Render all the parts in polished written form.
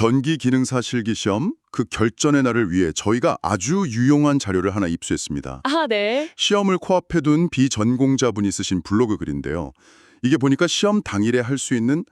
전기 기능사 실기 시험 그 결전의 날을 위해 저희가 아주 유용한 자료를 하나 입수했습니다. 아, 네. 시험을 코앞에 둔 비전공자분이 쓰신 블로그 글인데요. 이게 보니까 시험 당일에 할 수 있는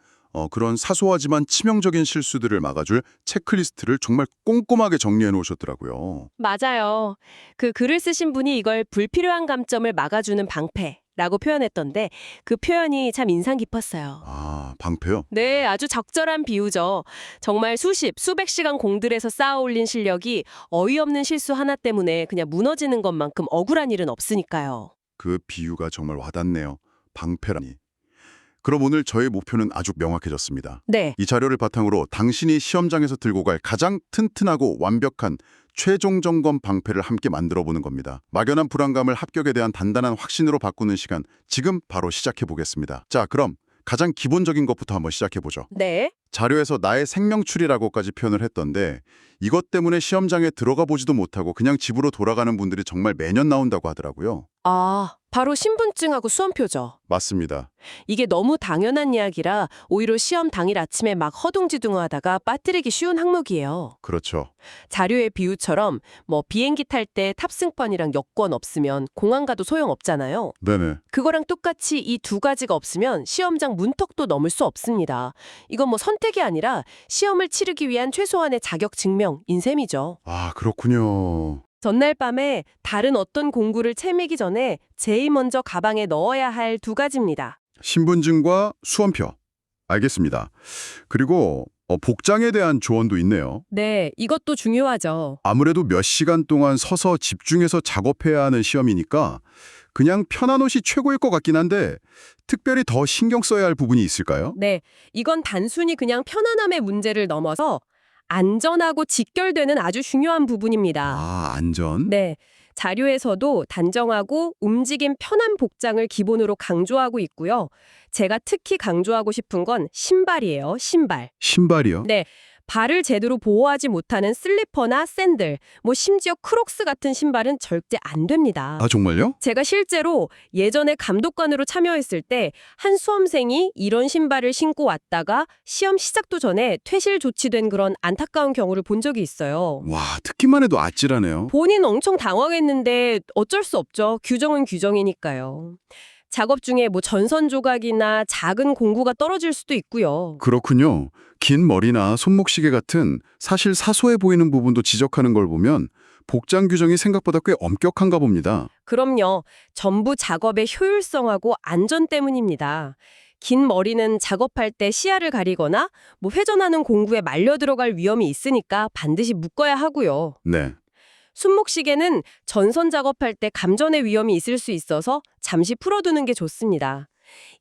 그런 사소하지만 치명적인 실수들을 막아줄 체크리스트를 정말 꼼꼼하게 정리해 놓으셨더라고요. 맞아요. 그 글을 쓰신 분이 이걸 불필요한 감점을 막아주는 방패라고 표현했던데 그 표현이 참 인상 깊었어요. 아, 방패요? 네, 아주 적절한 비유죠. 정말 수백 시간 공들여서 쌓아 올린 실력이 어이없는 실수 하나 때문에 그냥 무너지는 것만큼 억울한 일은 없으니까요. 그 비유가 정말 와닿네요. 방패라니. 그럼 오늘 저의 목표는 아주 명확해졌습니다. 네. 이 자료를 바탕으로 당신이 시험장에서 들고 갈 가장 튼튼하고 완벽한 최종 점검 방패를 함께 만들어 보는 겁니다. 막연한 불안감을 합격에 대한 단단한 확신으로 바꾸는 시간, 지금 바로 시작해 보겠습니다. 자, 그럼 가장 기본적인 것부터 한번 시작해 보죠. 네. 자료에서 나의 생명줄이라고까지 표현을 했던데 이것 때문에 시험장에 들어가 보지도 못하고 그냥 집으로 돌아가는 분들이 정말 매년 나온다고 하더라고요. 아, 바로 신분증하고 수험표죠. 맞습니다. 이게 너무 당연한 이야기라 오히려 시험 당일 아침에 막 허둥지둥하다가 빠뜨리기 쉬운 항목이에요. 그렇죠. 자료의 비유처럼 뭐 비행기 탈 때 탑승권이랑 여권 없으면 공항 가도 소용없잖아요. 네네. 그거랑 똑같이 이 두 가지가 없으면 시험장 문턱도 넘을 수 없습니다. 이건 뭐 선택이 아니라 시험을 치르기 위한 최소한의 자격 증명인 셈이죠. 아, 그렇군요. 전날 밤에 다른 어떤 공구를 채매기 전에 제일 먼저 가방에 넣어야 할 두 가지입니다. 신분증과 수험표. 알겠습니다. 그리고 복장에 대한 조언도 있네요. 네, 이것도 중요하죠. 아무래도 몇 시간 동안 서서 집중해서 작업해야 하는 시험이니까 그냥 편한 옷이 최고일 것 같긴 한데 특별히 더 신경 써야 할 부분이 있을까요? 네, 이건 단순히 그냥 편안함의 문제를 넘어서 안전하고 직결되는 아주 중요한 부분입니다. 아, 안전? 네, 자료에서도 단정하고 움직임 편한 복장을 기본으로 강조하고 있고요. 제가 특히 강조하고 싶은 건 신발이에요, 신발. 신발이요? 네, 발을 제대로 보호하지 못하는 슬리퍼나 샌들, 뭐 심지어 크록스 같은 신발은 절대 안 됩니다. 아, 정말요? 제가 실제로 예전에 감독관으로 참여했을 때 한 수험생이 이런 신발을 신고 왔다가 시험 시작도 전에 퇴실 조치된 그런 안타까운 경우를 본 적이 있어요. 와, 듣기만 해도 아찔하네요. 본인 엄청 당황했는데 어쩔 수 없죠. 규정은 규정이니까요. 작업 중에 뭐 전선 조각이나 작은 공구가 떨어질 수도 있고요. 그렇군요. 긴 머리나 손목시계 같은 사실 사소해 보이는 부분도 지적하는 걸 보면 복장 규정이 생각보다 꽤 엄격한가 봅니다. 그럼요. 전부 작업의 효율성하고 안전 때문입니다. 긴 머리는 작업할 때 시야를 가리거나 뭐 회전하는 공구에 말려 들어갈 위험이 있으니까 반드시 묶어야 하고요. 네. 손목시계는 전선 작업할 때 감전의 위험이 있을 수 있어서 잠시 풀어두는 게 좋습니다.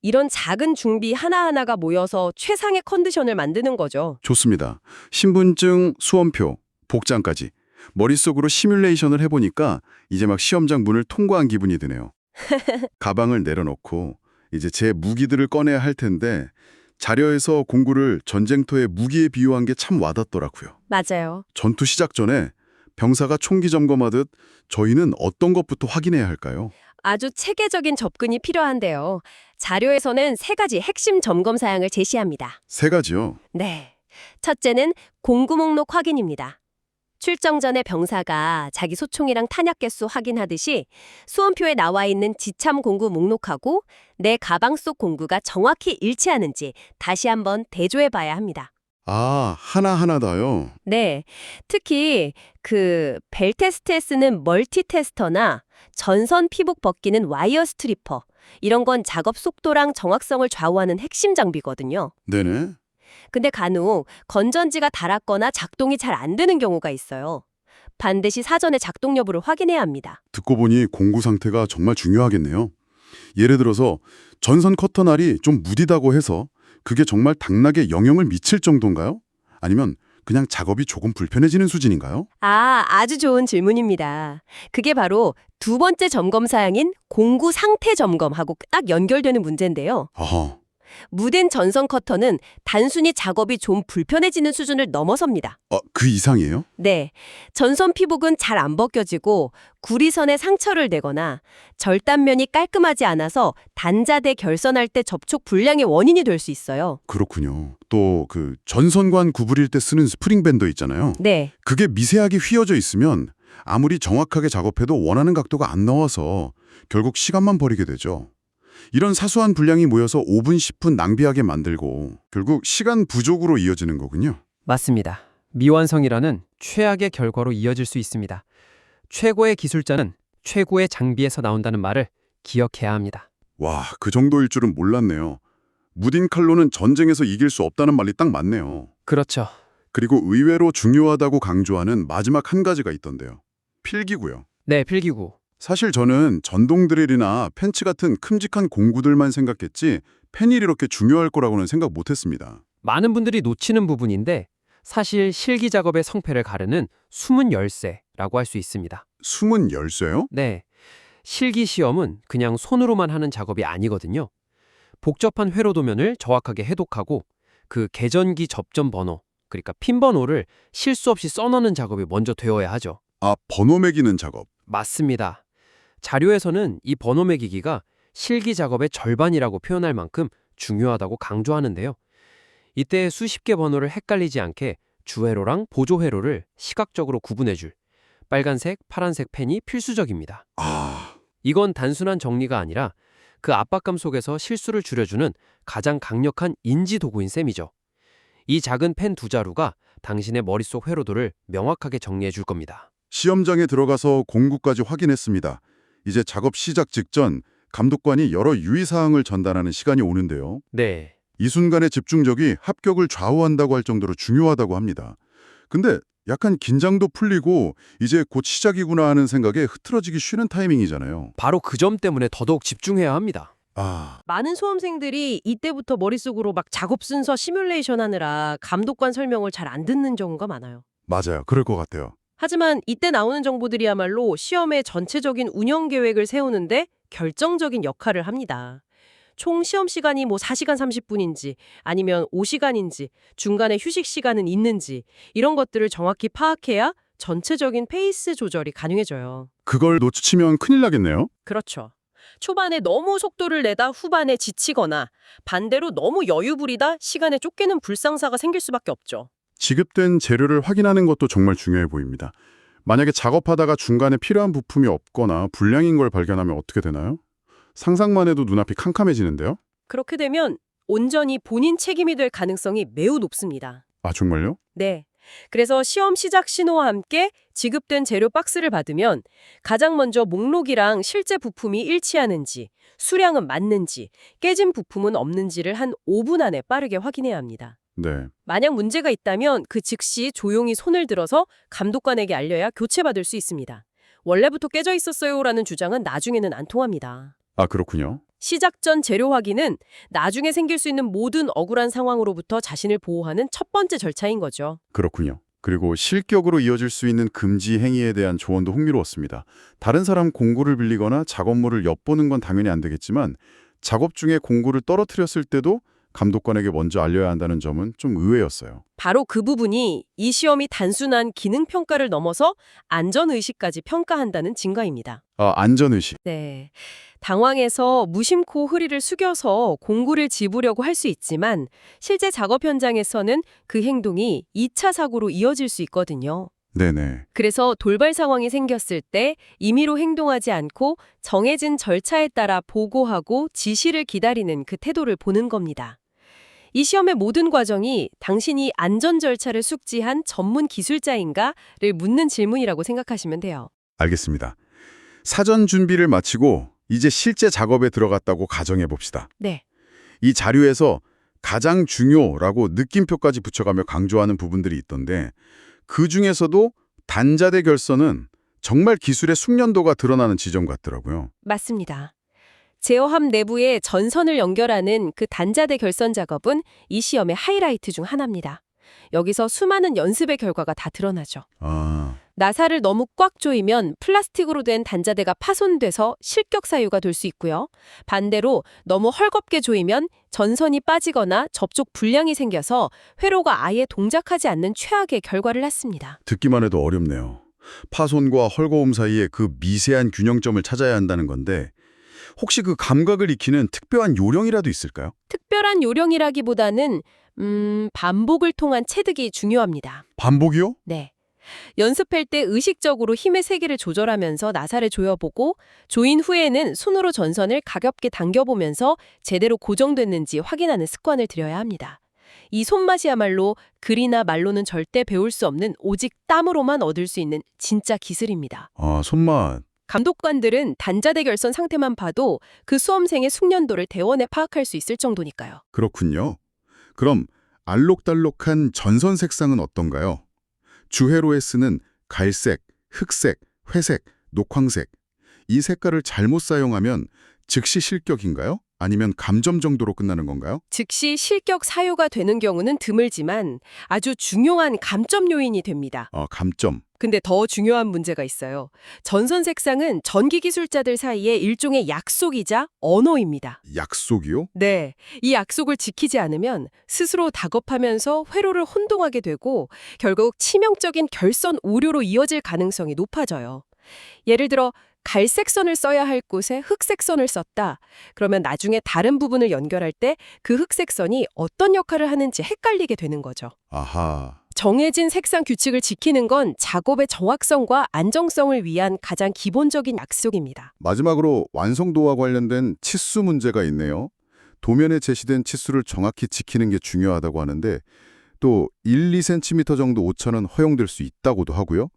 이런 작은 준비 하나하나가 모여서 최상의 컨디션을 만드는 거죠. 좋습니다. 신분증, 수험표, 복장까지. 머릿속으로 시뮬레이션을 해보니까 이제 막 시험장 문을 통과한 기분이 드네요. 가방을 내려놓고 이제 제 무기들을 꺼내야 할 텐데 자료에서 공구를 전쟁터의 무기에 비유한 게 참 와닿더라고요. 맞아요. 전투 시작 전에 병사가 총기 점검하듯 저희는 어떤 것부터 확인해야 할까요? 아주 체계적인 접근이 필요한데요. 자료에서는 세 가지 핵심 점검 사항을 제시합니다. 세 가지요. 네. 첫째는 공구 목록 확인입니다. 출정 전에 병사가 자기 소총이랑 탄약 개수 확인하듯이 수험표에 나와 있는 지참 공구 목록하고 내 가방 속 공구가 정확히 일치하는지 다시 한번 대조해 봐야 합니다. 아, 하나하나 다요. 네. 특히 벨테스트에 쓰는 멀티테스터나 전선 피복 벗기는 와이어 스트리퍼 이런 건 작업 속도랑 정확성을 좌우하는 핵심 장비거든요. 네네. 근데 간혹 건전지가 닳았거나 작동이 잘 안 되는 경우가 있어요. 반드시 사전에 작동 여부를 확인해야 합니다. 듣고 보니 공구 상태가 정말 중요하겠네요. 예를 들어서 전선 커터 날이 좀 무디다고 해서 그게 정말 당락에 영향을 미칠 정도인가요? 아니면 그냥 작업이 조금 불편해지는 수준인가요? 아주 좋은 질문입니다. 그게 바로 두 번째 점검 사항인 공구 상태 점검하고 딱 연결되는 문제인데요. 아하, 무딘 전선 커터는 단순히 작업이 좀 불편해지는 수준을 넘어섭니다. 그 이상이에요? 네, 전선 피복은 잘 안 벗겨지고 구리선에 상처를 내거나 절단면이 깔끔하지 않아서 단자대 결선할 때 접촉 불량의 원인이 될 수 있어요. 그렇군요. 또 그 전선관 구부릴 때 쓰는 스프링 밴더 있잖아요. 네, 그게 미세하게 휘어져 있으면 아무리 정확하게 작업해도 원하는 각도가 안 나와서 결국 시간만 버리게 되죠. 이런 사소한 분량이 모여서 5분, 10분 낭비하게 만들고 결국 시간 부족으로 이어지는 거군요. 맞습니다. 미완성이라는 최악의 결과로 이어질 수 있습니다. 최고의 기술자는 최고의 장비에서 나온다는 말을 기억해야 합니다. 와, 그 정도일 줄은 몰랐네요. 무딘 칼로는 전쟁에서 이길 수 없다는 말이 딱 맞네요. 그렇죠. 그리고 의외로 중요하다고 강조하는 마지막 한 가지가 있던데요. 필기구요. 네, 필기구. 사실 저는 전동 드릴이나 펜치 같은 큼직한 공구들만 생각했지 펜이 이렇게 중요할 거라고는 생각 못했습니다. 많은 분들이 놓치는 부분인데 사실 실기 작업의 성패를 가르는 숨은 열쇠라고 할 수 있습니다. 숨은 열쇠요? 네, 실기 시험은 그냥 손으로만 하는 작업이 아니거든요. 복잡한 회로 도면을 정확하게 해독하고 그 계전기 접점 번호, 그러니까 핀 번호를 실수 없이 써넣는 작업이 먼저 되어야 하죠. 번호 매기는 작업. 맞습니다. 자료에서는 이 번호 매기기가 실기 작업의 절반이라고 표현할 만큼 중요하다고 강조하는데요. 이때 수십 개 번호를 헷갈리지 않게 주회로랑 보조회로를 시각적으로 구분해줄 빨간색, 파란색 펜이 필수적입니다. 이건 단순한 정리가 아니라 그 압박감 속에서 실수를 줄여주는 가장 강력한 인지 도구인 셈이죠. 이 작은 펜 두 자루가 당신의 머릿속 회로도를 명확하게 정리해 줄 겁니다. 시험장에 들어가서 공구까지 확인했습니다. 이제 작업 시작 직전 감독관이 여러 유의사항을 전달하는 시간이 오는데요. 네. 이 순간의 집중력이 합격을 좌우한다고 할 정도로 중요하다고 합니다. 근데 약간 긴장도 풀리고 이제 곧 시작이구나 하는 생각에 흐트러지기 쉬는 타이밍이잖아요. 바로 그 점 때문에 더더욱 집중해야 합니다. 많은 수험생들이 이때부터 머릿속으로 막 작업 순서 시뮬레이션 하느라 감독관 설명을 잘 안 듣는 경우가 많아요. 맞아요. 그럴 것 같아요. 하지만 이때 나오는 정보들이야말로 시험의 전체적인 운영 계획을 세우는데 결정적인 역할을 합니다. 총 시험 시간이 4시간 30분인지 아니면 5시간인지 중간에 휴식 시간은 있는지 이런 것들을 정확히 파악해야 전체적인 페이스 조절이 가능해져요. 그걸 놓치면 큰일 나겠네요. 그렇죠. 초반에 너무 속도를 내다 후반에 지치거나 반대로 너무 여유 부리다 시간에 쫓기는 불상사가 생길 수밖에 없죠. 지급된 재료를 확인하는 것도 정말 중요해 보입니다. 만약에 작업하다가 중간에 필요한 부품이 없거나 불량인 걸 발견하면 어떻게 되나요? 상상만 해도 눈앞이 캄캄해지는데요? 그렇게 되면 온전히 본인 책임이 될 가능성이 매우 높습니다. 정말요? 네. 그래서 시험 시작 신호와 함께 지급된 재료 박스를 받으면 가장 먼저 목록이랑 실제 부품이 일치하는지, 수량은 맞는지, 깨진 부품은 없는지를 한 5분 안에 빠르게 확인해야 합니다. 네. 만약 문제가 있다면 그 즉시 조용히 손을 들어서 감독관에게 알려야 교체받을 수 있습니다. 원래부터 깨져 있었어요라는 주장은 나중에는 안 통합니다. 그렇군요. 시작 전 재료 확인은 나중에 생길 수 있는 모든 억울한 상황으로부터 자신을 보호하는 첫 번째 절차인 거죠. 그렇군요. 그리고 실격으로 이어질 수 있는 금지 행위에 대한 조언도 흥미로웠습니다. 다른 사람 공구를 빌리거나 작업물을 엿보는 건 당연히 안 되겠지만 작업 중에 공구를 떨어뜨렸을 때도 감독관에게 먼저 알려야 한다는 점은 좀 의외였어요. 바로 그 부분이 이 시험이 단순한 기능 평가를 넘어서 안전의식까지 평가한다는 증거입니다. 안전의식. 네. 당황해서 무심코 허리를 숙여서 공구를 집으려고 할 수 있지만 실제 작업 현장에서는 그 행동이 2차 사고로 이어질 수 있거든요. 네네. 그래서 돌발 상황이 생겼을 때 임의로 행동하지 않고 정해진 절차에 따라 보고하고 지시를 기다리는 그 태도를 보는 겁니다. 이 시험의 모든 과정이 당신이 안전 절차를 숙지한 전문 기술자인가를 묻는 질문이라고 생각하시면 돼요. 알겠습니다. 사전 준비를 마치고 이제 실제 작업에 들어갔다고 가정해 봅시다. 네. 이 자료에서 가장 중요라고 느낌표까지 붙여가며 강조하는 부분들이 있던데 그 중에서도 단자대 결선은 정말 기술의 숙련도가 드러나는 지점 같더라고요. 맞습니다. 제어함 내부에 전선을 연결하는 그 단자대 결선 작업은 이 시험의 하이라이트 중 하나입니다. 여기서 수많은 연습의 결과가 다 드러나죠. 나사를 너무 꽉 조이면 플라스틱으로 된 단자대가 파손돼서 실격 사유가 될 수 있고요. 반대로 너무 헐겁게 조이면 전선이 빠지거나 접촉 불량이 생겨서 회로가 아예 동작하지 않는 최악의 결과를 낳습니다. 듣기만 해도 어렵네요. 파손과 헐거움 사이에 그 미세한 균형점을 찾아야 한다는 건데 혹시 그 감각을 익히는 특별한 요령이라도 있을까요? 특별한 요령이라기보다는 반복을 통한 체득이 중요합니다. 반복이요? 네. 연습할 때 의식적으로 힘의 세기를 조절하면서 나사를 조여보고 조인 후에는 손으로 전선을 가볍게 당겨보면서 제대로 고정됐는지 확인하는 습관을 들여야 합니다. 이 손맛이야말로 글이나 말로는 절대 배울 수 없는 오직 땀으로만 얻을 수 있는 진짜 기술입니다. 아, 손맛. 감독관들은 단자대 결선 상태만 봐도 그 수험생의 숙련도를 대원에 파악할 수 있을 정도니까요. 그렇군요. 그럼 알록달록한 전선 색상은 어떤가요? 주회로에 쓰는 갈색, 흑색, 회색, 녹황색. 이 색깔을 잘못 사용하면 즉시 실격인가요? 아니면 감점 정도로 끝나는 건가요? 즉시 실격 사유가 되는 경우는 드물지만 아주 중요한 감점 요인이 됩니다. 감점. 근데 더 중요한 문제가 있어요. 전선 색상은 전기 기술자들 사이에 일종의 약속이자 언어입니다. 약속이요? 네, 이 약속을 지키지 않으면 스스로 다급하면서 회로를 혼동하게 되고 결국 치명적인 결선 오류로 이어질 가능성이 높아져요. 예를 들어 갈색 선을 써야 할 곳에 흑색 선을 썼다. 그러면 나중에 다른 부분을 연결할 때 그 흑색 선이 어떤 역할을 하는지 헷갈리게 되는 거죠. 아하. 정해진 색상 규칙을 지키는 건 작업의 정확성과 안정성을 위한 가장 기본적인 약속입니다. 마지막으로 완성도와 관련된 치수 문제가 있네요. 도면에 제시된 치수를 정확히 지키는 게 중요하다고 하는데 또 1, 2cm 정도 오차는 허용될 수 있다고도 하고요.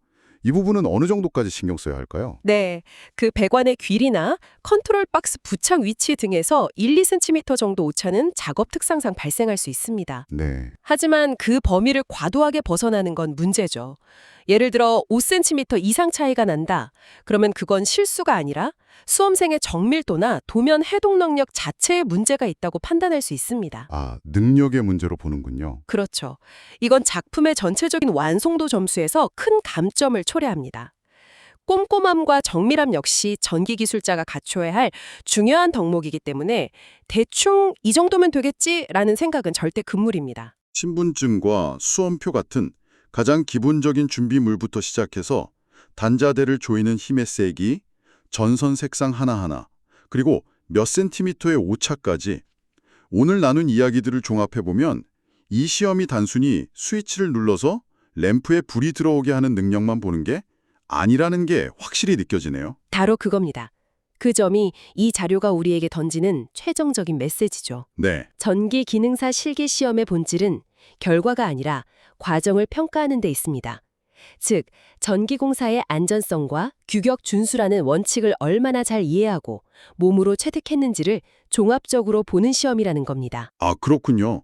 이 부분은 어느 정도까지 신경 써야 할까요? 네, 그 배관의 길이나 컨트롤 박스 부착 위치 등에서 1, 2cm 정도 오차는 작업 특성상 발생할 수 있습니다. 네. 하지만 그 범위를 과도하게 벗어나는 건 문제죠. 예를 들어 5cm 이상 차이가 난다. 그러면 그건 실수가 아니라 수험생의 정밀도나 도면 해동 능력 자체에 문제가 있다고 판단할 수 있습니다. 아, 능력의 문제로 보는군요. 그렇죠. 이건 작품의 전체적인 완성도 점수에서 큰 감점을 초래합니다. 꼼꼼함과 정밀함 역시 전기기술자가 갖춰야 할 중요한 덕목이기 때문에 대충 이 정도면 되겠지라는 생각은 절대 금물입니다. 신분증과 수험표 같은 가장 기본적인 준비물부터 시작해서 단자대를 조이는 힘의 세기, 전선 색상 하나하나, 그리고 몇 센티미터의 오차까지 오늘 나눈 이야기들을 종합해보면 이 시험이 단순히 스위치를 눌러서 램프에 불이 들어오게 하는 능력만 보는 게 아니라는 게 확실히 느껴지네요. 바로 그겁니다. 그 점이 이 자료가 우리에게 던지는 최종적인 메시지죠. 네. 전기 기능사 실기 시험의 본질은 결과가 아니라 과정을 평가하는 데 있습니다. 즉, 전기공사의 안전성과 규격 준수라는 원칙을 얼마나 잘 이해하고 몸으로 체득했는지를 종합적으로 보는 시험이라는 겁니다. 아, 그렇군요.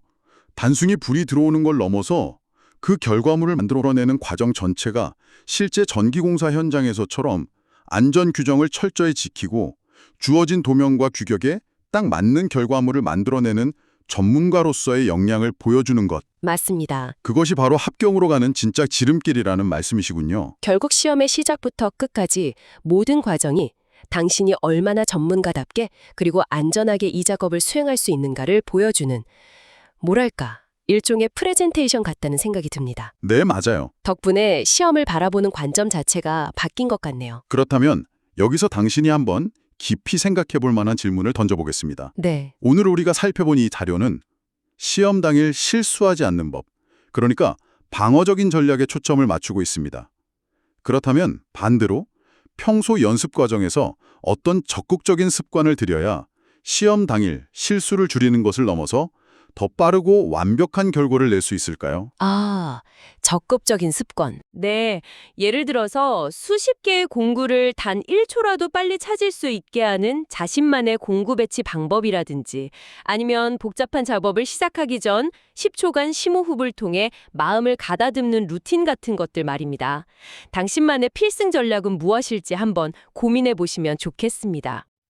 단순히 불이 들어오는 걸 넘어서 그 결과물을 만들어내는 과정 전체가 실제 전기공사 현장에서처럼 안전 규정을 철저히 지키고 주어진 도면과 규격에 딱 맞는 결과물을 만들어내는 전문가로서의 역량을 보여주는 것. 맞습니다. 그것이 바로 합격으로 가는 진짜 지름길이라는 말씀이시군요. 결국 시험의 시작부터 끝까지 모든 과정이 당신이 얼마나 전문가답게 그리고 안전하게 이 작업을 수행할 수 있는가를 보여주는 뭐랄까 일종의 프레젠테이션 같다는 생각이 듭니다. 네, 맞아요. 덕분에 시험을 바라보는 관점 자체가 바뀐 것 같네요. 그렇다면 여기서 당신이 한번 깊이 생각해 볼 만한 질문을 던져보겠습니다. 네. 오늘 우리가 살펴본 이 자료는 시험 당일 실수하지 않는 법, 그러니까 방어적인 전략에 초점을 맞추고 있습니다. 그렇다면 반대로 평소 연습 과정에서 어떤 적극적인 습관을 들여야 시험 당일 실수를 줄이는 것을 넘어서 더 빠르고 완벽한 결과를 낼 수 있을까요? 아, 적극적인 습관. 네, 예를 들어서 수십 개의 공구를 단 1초라도 빨리 찾을 수 있게 하는 자신만의 공구 배치 방법이라든지 아니면 복잡한 작업을 시작하기 전 10초간 심호흡을 통해 마음을 가다듬는 루틴 같은 것들 말입니다. 당신만의 필승 전략은 무엇일지 한번 고민해 보시면 좋겠습니다.